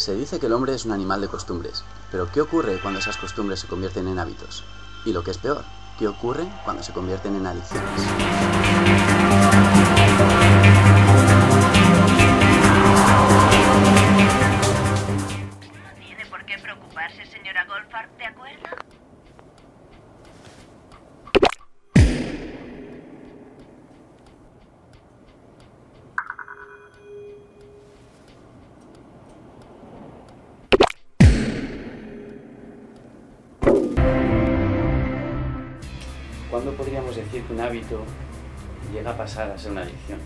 Se dice que el hombre es un animal de costumbres, pero ¿qué ocurre cuando esas costumbres se convierten en hábitos? Y lo que es peor, ¿qué ocurre cuando se convierten en adicciones? No tiene por qué preocuparse, señora Goldfarb, ¿de acuerdo? ¿Cuándo podríamos decir que un hábito llega a pasar a ser una adicción?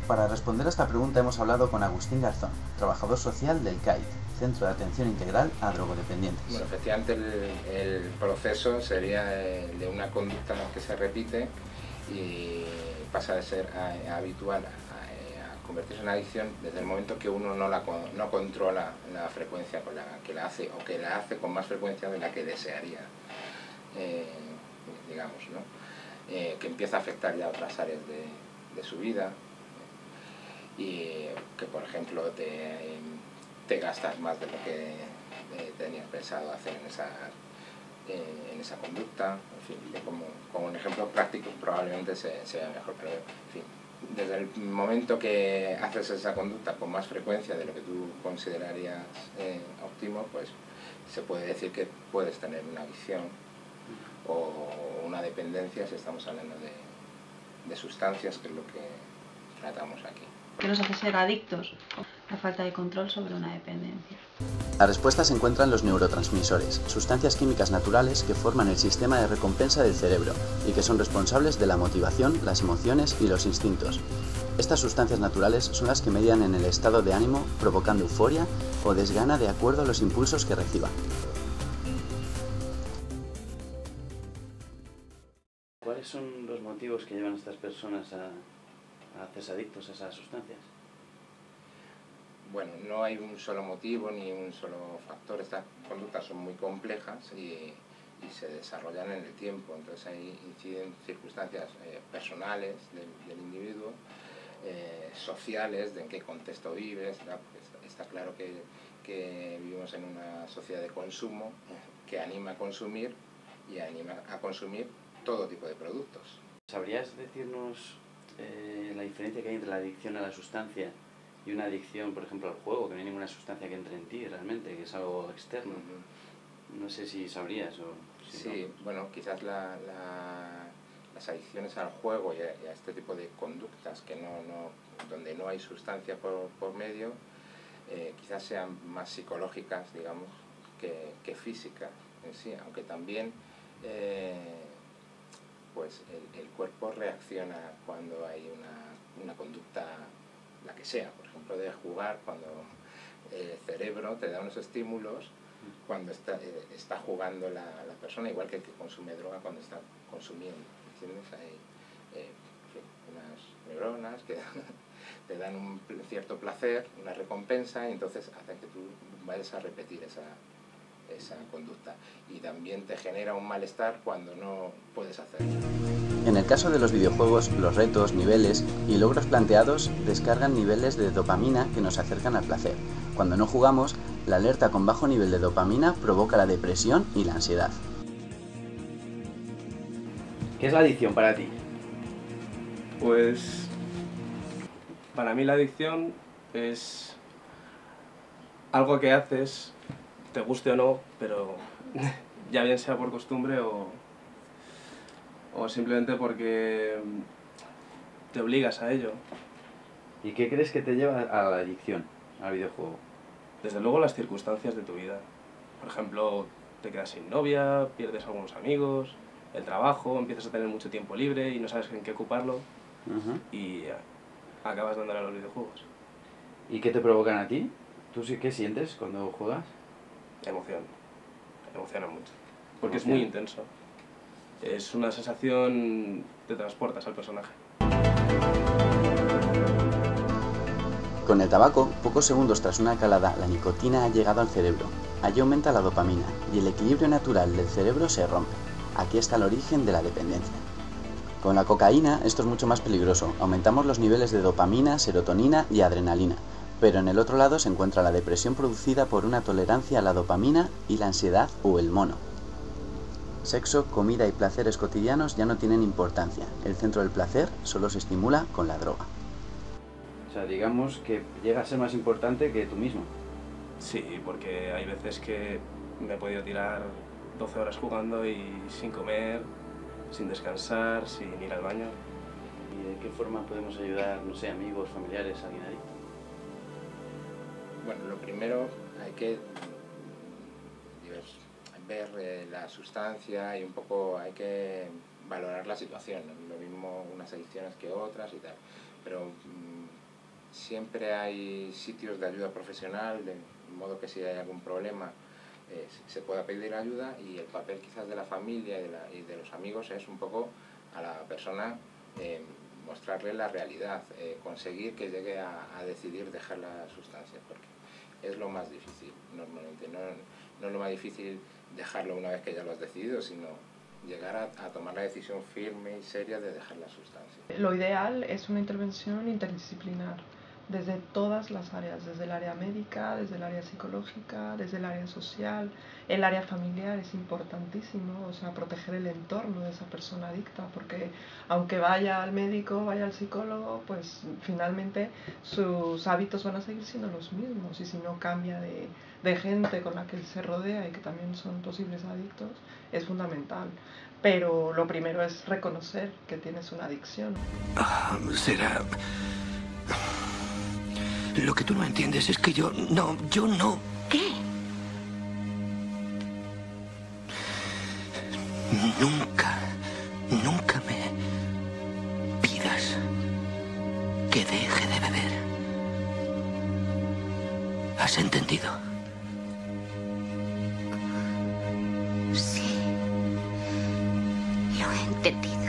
Para responder a esta pregunta hemos hablado con Agustín Garzón, trabajador social del CAID, Centro de Atención Integral a Drogodependientes. Bueno, efectivamente el proceso sería el de una conducta que se repite y pasa de ser habitual a convertirse en adicción desde el momento que uno no controla la frecuencia con la que la hace, o que la hace con más frecuencia de la que desearía, digamos, ¿no? Que empieza a afectar ya otras áreas de su vida, y que, por ejemplo, te gastas más de lo que tenías pensado hacer en esa conducta. En fin, como un ejemplo práctico probablemente se vea mejor, pero en fin, desde el momento que haces esa conducta con más frecuencia de lo que tú considerarías óptimo, pues se puede decir que puedes tener una adicción o una dependencia, si estamos hablando de sustancias, que es lo que tratamos aquí. ¿Qué nos hace ser adictos? La falta de control sobre una dependencia. La respuesta se encuentra en los neurotransmisores, sustancias químicas naturales que forman el sistema de recompensa del cerebro y que son responsables de la motivación, las emociones y los instintos. Estas sustancias naturales son las que median en el estado de ánimo, provocando euforia o desgana de acuerdo a los impulsos que reciban. ¿Cuáles son los motivos que llevan a estas personas a hacerse adictos a esas sustancias? Bueno, no hay un solo motivo ni un solo factor. Estas conductas son muy complejas y se desarrollan en el tiempo. Entonces ahí inciden circunstancias personales del individuo, sociales, de en qué contexto vives. Está claro que vivimos en una sociedad de consumo que anima a consumir y anima a consumir todo tipo de productos. ¿Sabrías decirnos la diferencia que hay entre la adicción a la sustancia y una adicción, por ejemplo, al juego, que no hay ninguna sustancia que entre en ti realmente, que es algo externo? No sé si sabrías o... Sí, no. Bueno, quizás las adicciones al juego y a este tipo de conductas donde no hay sustancia por medio, quizás sean más psicológicas, digamos, que físicas en sí, aunque también pues el cuerpo reacciona cuando hay una conducta, la que sea, por ejemplo, de jugar, cuando el cerebro te da unos estímulos cuando está jugando la persona, igual que el que consume droga cuando está consumiendo, ¿entiendes? Hay unas neuronas que te dan un cierto placer, una recompensa, y entonces hacen que tú vayas a repetir esa conducta, y también te genera un malestar cuando no puedes hacerlo. En el caso de los videojuegos, los retos, niveles y logros planteados descargan niveles de dopamina que nos acercan al placer. Cuando no jugamos, la alerta con bajo nivel de dopamina provoca la depresión y la ansiedad. ¿Qué es la adicción para ti? Pues para mí la adicción es algo que haces, te guste o no, pero ya bien sea por costumbre o simplemente porque te obligas a ello. ¿Y qué crees que te lleva a la adicción al videojuego? Desde luego las circunstancias de tu vida. Por ejemplo, te quedas sin novia, pierdes algunos amigos, el trabajo, empiezas a tener mucho tiempo libre y no sabes en qué ocuparlo, y acabas dándole a los videojuegos. ¿Y qué te provocan a ti? ¿Tú qué sientes cuando juegas? Emoción. Emociona mucho. Porque es muy intenso. Es una sensación, te transportas al personaje. Con el tabaco, pocos segundos tras una calada, la nicotina ha llegado al cerebro. Allí aumenta la dopamina y el equilibrio natural del cerebro se rompe. Aquí está el origen de la dependencia. Con la cocaína esto es mucho más peligroso. Aumentamos los niveles de dopamina, serotonina y adrenalina. Pero en el otro lado se encuentra la depresión producida por una tolerancia a la dopamina y la ansiedad o el mono. Sexo, comida y placeres cotidianos ya no tienen importancia. El centro del placer solo se estimula con la droga. O sea, digamos que llega a ser más importante que tú mismo. Sí, porque hay veces que me he podido tirar 12 horas jugando y sin comer, sin descansar, sin ir al baño. ¿Y de qué forma podemos ayudar, no sé, amigos, familiares, alguien ahí? Bueno, lo primero hay que ver la sustancia y un poco hay que valorar la situación, ¿no? Lo mismo unas adicciones que otras y tal, pero siempre hay sitios de ayuda profesional, de modo que si hay algún problema se pueda pedir ayuda, y el papel quizás de la familia y de los amigos es un poco a la persona mostrarle la realidad, conseguir que llegue a decidir dejar la sustancia, porque es lo más difícil normalmente, no es lo más difícil dejarlo una vez que ya lo has decidido, sino llegar a tomar la decisión firme y seria de dejar la sustancia. Lo ideal es una intervención interdisciplinar desde todas las áreas, desde el área médica, desde el área psicológica, desde el área social, el área familiar es importantísimo, o sea, proteger el entorno de esa persona adicta, porque aunque vaya al médico, vaya al psicólogo, pues finalmente sus hábitos van a seguir siendo los mismos, y si no cambia de gente con la que se rodea y que también son posibles adictos, es fundamental. Pero lo primero es reconocer que tienes una adicción. Será... Lo que tú no entiendes es que yo no... ¿Qué? Nunca me pidas que deje de beber. ¿Has entendido? Sí. Lo he entendido.